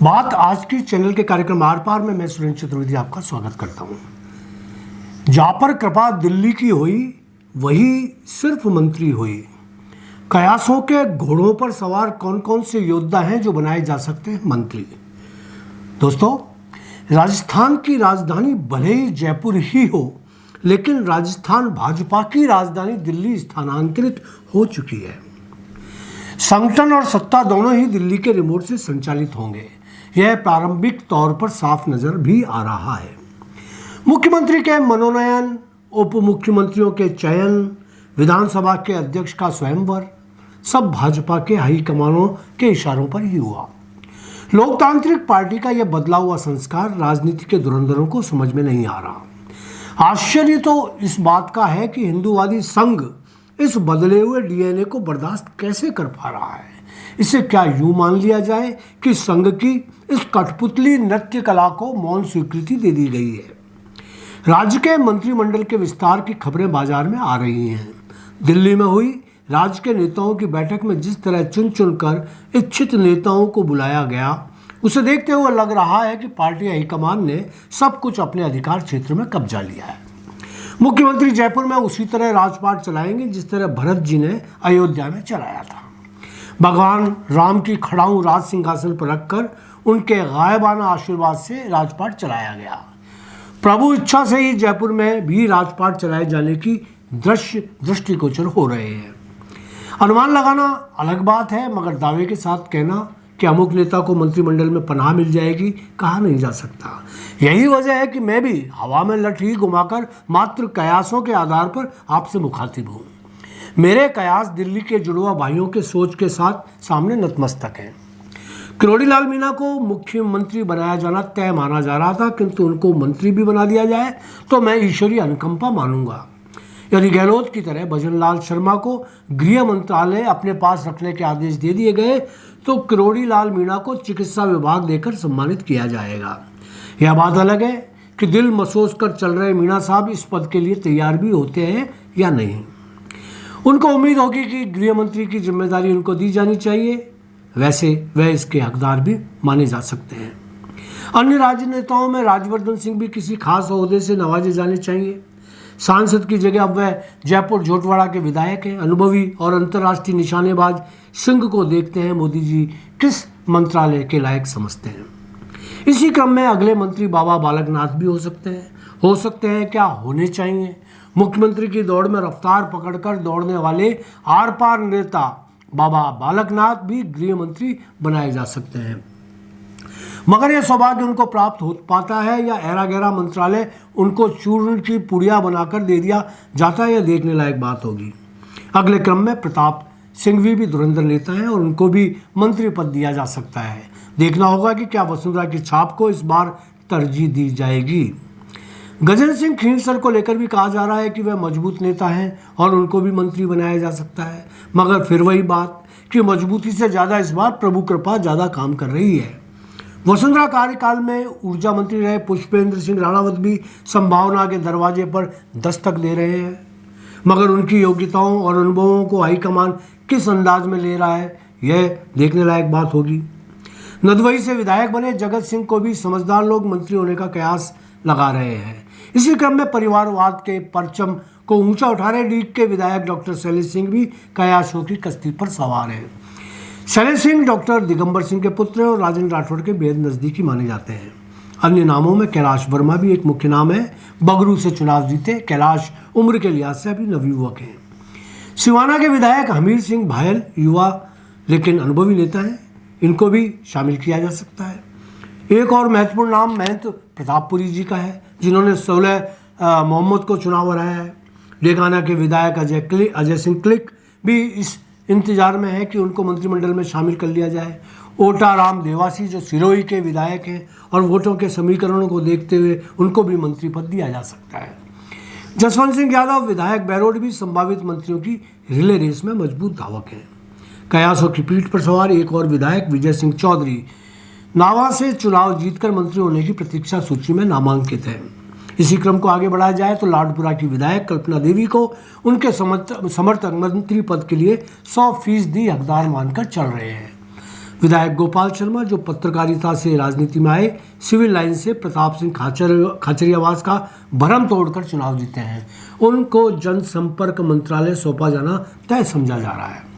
बात आज की चैनल के कार्यक्रम आर पार में मैं सुरेंद्र चतुर्वेदी आपका स्वागत करता हूं। जहां पर कृपा दिल्ली की हुई वही सिर्फ मंत्री हुई। कयासों के घोड़ों पर सवार कौन कौन से योद्धा हैं जो बनाए जा सकते हैं मंत्री। दोस्तों, राजस्थान की राजधानी भले ही जयपुर ही हो, लेकिन राजस्थान भाजपा की राजधानी दिल्ली स्थानांतरित हो चुकी है। संगठन और सत्ता दोनों ही दिल्ली के रिमोट से संचालित होंगे। यह प्रारंभिक तौर पर साफ नजर भी आ रहा है। मुख्यमंत्री के मनोनयन, उप मुख्यमंत्रियों के चयन, विधानसभा के अध्यक्ष का स्वयंवर सब भाजपा के हाईकमानों के इशारों पर ही हुआ। लोकतांत्रिक पार्टी का यह बदला हुआ संस्कार राजनीति के धुरंधरों को समझ में नहीं आ रहा। आश्चर्य तो इस बात का है कि हिंदूवादी संघ इस बदले हुए डीएनए को बर्दाश्त कैसे कर पा रहा है। इसे क्या यूं मान लिया जाए कि संघ की इस कठपुतली नृत्य कला को मौन स्वीकृति दे दी गई है। राज्य के मंत्रिमंडल के विस्तार की खबरें बाजार में आ रही हैं। दिल्ली में हुई राज्य के नेताओं की बैठक में जिस तरह चुन चुनकर इच्छित नेताओं को बुलाया गया, उसे देखते हुए लग रहा है कि पार्टी हाईकमान ने सब कुछ अपने अधिकार क्षेत्र में कब्जा लिया है। मुख्यमंत्री जयपुर में उसी तरह राजपाट चलाएंगे जिस तरह भरत जी ने अयोध्या में चलाया था। भगवान राम की खड़ाऊ राज सिंहासन पर रखकर उनके गायबाना आशीर्वाद से राजपाट चलाया गया। प्रभु इच्छा से ही जयपुर में भी राजपाट चलाए जाने की दृष्टिगोचर हो रहे हैं। अनुमान लगाना अलग बात है, मगर दावे के साथ कहना कि अमुक नेता को मंत्रिमंडल में पनाह मिल जाएगी कहा नहीं जा सकता। यही वजह है कि मैं भी हवा में लठी घुमाकर मात्र कयासों के आधार पर आपसे मुखातिब हूँ। मेरे कयास दिल्ली के जुड़वा भाइयों के सोच के साथ सामने नतमस्तक हैं। किरोड़ीलाल मीणा को मुख्यमंत्री बनाया जाना तय माना जा रहा था, किंतु उनको मंत्री भी बना दिया जाए तो मैं ईश्वरीय अनुकंपा मानूंगा। यदि गहलोत की तरह भजनलाल शर्मा को गृह मंत्रालय अपने पास रखने के आदेश दे दिए गए तो किरोड़ीलाल मीणा को चिकित्सा विभाग देकर सम्मानित किया जाएगा। यह बात अलग है कि दिल मसोस कर चल रहे मीणा साहब इस पद के लिए तैयार भी होते हैं या नहीं। उनको उम्मीद होगी कि गृह मंत्री की जिम्मेदारी उनको दी जानी चाहिए। वैसे वह इसके हकदार भी माने जा सकते हैं। अन्य राजनेताओं में राजवर्धन सिंह भी किसी खास ओहदे से नवाजे जाने चाहिए। सांसद की जगह अब वह जयपुर झोटवाड़ा के विधायक हैं। अनुभवी और अंतर्राष्ट्रीय निशानेबाज सिंह को देखते हैं मोदी जी किस मंत्रालय के लायक समझते हैं। इसी क्रम में अगले मंत्री बाबा बालकनाथ भी हो सकते हैं क्या होने चाहिए। मुख्यमंत्री की दौड़ में रफ्तार पकड़कर दौड़ने वाले आर पार नेता बाबा बालकनाथ भी गृह मंत्री बनाए जा सकते हैं, मगर यह सौभाग्य उनको प्राप्त हो पाता है या ऐरा गैरा मंत्रालय उनको चूर्ण की पुड़िया बनाकर दे दिया जाता है, यह देखने लायक बात होगी। अगले क्रम में प्रताप सिंघवी भी धुरंधर नेता हैं और उनको भी मंत्री पद दिया जा सकता है। देखना होगा कि क्या वसुंधरा की छाप को इस बार तरजीह दी जाएगी। गजेंद्र सिंह खींवसर को लेकर भी कहा जा रहा है कि वह मजबूत नेता हैं और उनको भी मंत्री बनाया जा सकता है, मगर फिर वही बात कि मजबूती से ज़्यादा इस बार प्रभु कृपा ज़्यादा काम कर रही है। वसुंधरा कार्यकाल में ऊर्जा मंत्री रहे पुष्पेंद्र सिंह राणावत भी संभावना के दरवाजे पर दस्तक दे रहे हैं, मगर उनकी योग्यताओं और अनुभवों को हाईकमान किस अंदाज में ले रहा है यह देखने लायक बात होगी। नदवई से विधायक बने जगत सिंह को भी समझदार लोग मंत्री होने का कयास लगा रहे हैं। इसी क्रम में परिवारवाद के परचम को ऊंचा उठा रहे लीग के विधायक डॉक्टर शैलेश सिंह भी कयासों की कश्ती पर सवार हैं। शैलेश सिंह डॉक्टर दिगंबर सिंह के पुत्र और राजेंद्र राठौड़ के बेहद नजदीकी माने जाते हैं। अन्य नामों में कैलाश वर्मा भी एक मुख्य नाम है। बगरू से चुनाव जीते कैलाश उम्र के लिहाज से अभी नवयुवक हैं। सिवाना के विधायक हमीर सिंह भायल युवा लेकिन अनुभवी नेता हैं, इनको भी शामिल किया जा सकता है। एक और महत्वपूर्ण नाम महंत प्रतापपुरी जी का है, जिन्होंने 16 मोहम्मद को चुनाव हराया है। डेगाना के विधायक अजय सिंह क्लिक भी इस इंतजार में है कि उनको मंत्रिमंडल में शामिल कर लिया जाए। ओटा राम देवासी जो सिरोही के विधायक हैं और वोटों के समीकरणों को देखते हुए उनको भी मंत्री पद दिया जा सकता है। जसवंत सिंह यादव विधायक बैरोड भी संभावित मंत्रियों की रिले रेस में मजबूत धावक हैं। कयासों की पीठ पर सवार एक और विधायक विजय सिंह चौधरी नावा से चुनाव जीतकर मंत्री होने की प्रतीक्षा सूची में नामांकित है। इसी क्रम को आगे बढ़ाया जाए तो लाडपुरा की विधायक कल्पना देवी को उनके समर्थक मंत्री पद के लिए 100% हकदार मानकर चल रहे हैं। विधायक गोपाल शर्मा जो पत्रकारिता से राजनीति में आए, सिविल लाइन से प्रताप सिंह खाचरियावास का भरम तोड़कर चुनाव जीते हैं, उनको जनसंपर्क मंत्रालय सौंपा जाना तय समझा जा रहा है।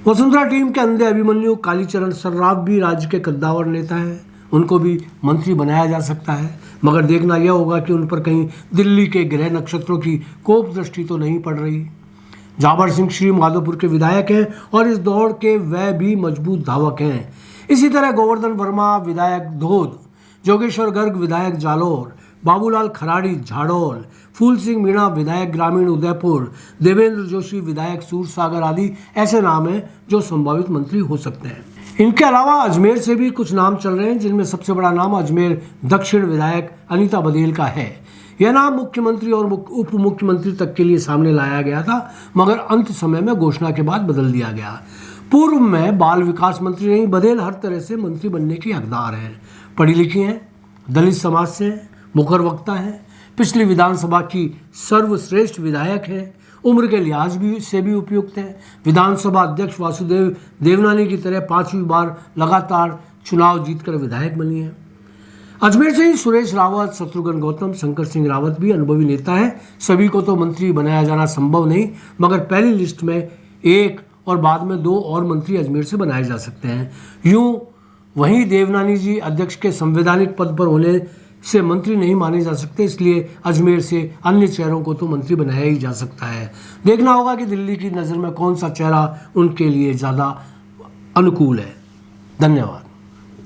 वसुंधरा टीम के अंधे अभिमन्यु कालीचरण सर्राफ भी राज्य के कद्दावर नेता हैं, उनको भी मंत्री बनाया जा सकता है, मगर देखना यह होगा कि उन पर कहीं दिल्ली के ग्रह नक्षत्रों की कोप दृष्टि तो नहीं पड़ रही। जाबर सिंह श्री माधोपुर के विधायक हैं और इस दौड़ के वह भी मजबूत धावक हैं। इसी तरह गोवर्धन वर्मा विधायक धोद, जोगेश्वर गर्ग विधायक जालोर, बाबूलाल खराड़ी झाड़ोल, फूल सिंह मीणा विधायक ग्रामीण उदयपुर, देवेंद्र जोशी विधायक सूरसागर आदि ऐसे नाम हैं जो संभावित मंत्री हो सकते हैं। इनके अलावा अजमेर से भी कुछ नाम चल रहे हैं, जिनमें सबसे बड़ा नाम अजमेर दक्षिण विधायक अनीता बघेल का है। यह नाम मुख्यमंत्री और उप मुख्यमंत्री तक के लिए सामने लाया गया था, मगर अंत समय में घोषणा के बाद बदल दिया गया। पूर्व में बाल विकास मंत्री नहीं, बघेल हर तरह से मंत्री बनने की हकदार हैं। पढ़ी लिखी हैं, दलित समाज से हैं, मुखर वक्ता हैं, पिछली विधानसभा की सर्वश्रेष्ठ विधायक हैं, उम्र के लिहाज से भी उपयुक्त हैं। विधानसभा अध्यक्ष वासुदेव देवनानी की तरह 5वीं बार लगातार चुनाव जीतकर विधायक बनी है। अजमेर से ही सुरेश रावत, शत्रुघ्न गौतम, शंकर सिंह रावत भी अनुभवी नेता हैं। सभी को तो मंत्री बनाया जाना संभव नहीं, मगर पहली लिस्ट में एक और बाद में 2 और मंत्री अजमेर से बनाए जा सकते हैं। यूं वहीं देवनानी जी अध्यक्ष के संवैधानिक पद पर होने से मंत्री नहीं माने जा सकते, इसलिए अजमेर से अन्य चेहरों को तो मंत्री बनाया ही जा सकता है। देखना होगा कि दिल्ली की नज़र में कौन सा चेहरा उनके लिए ज़्यादा अनुकूल है। धन्यवाद।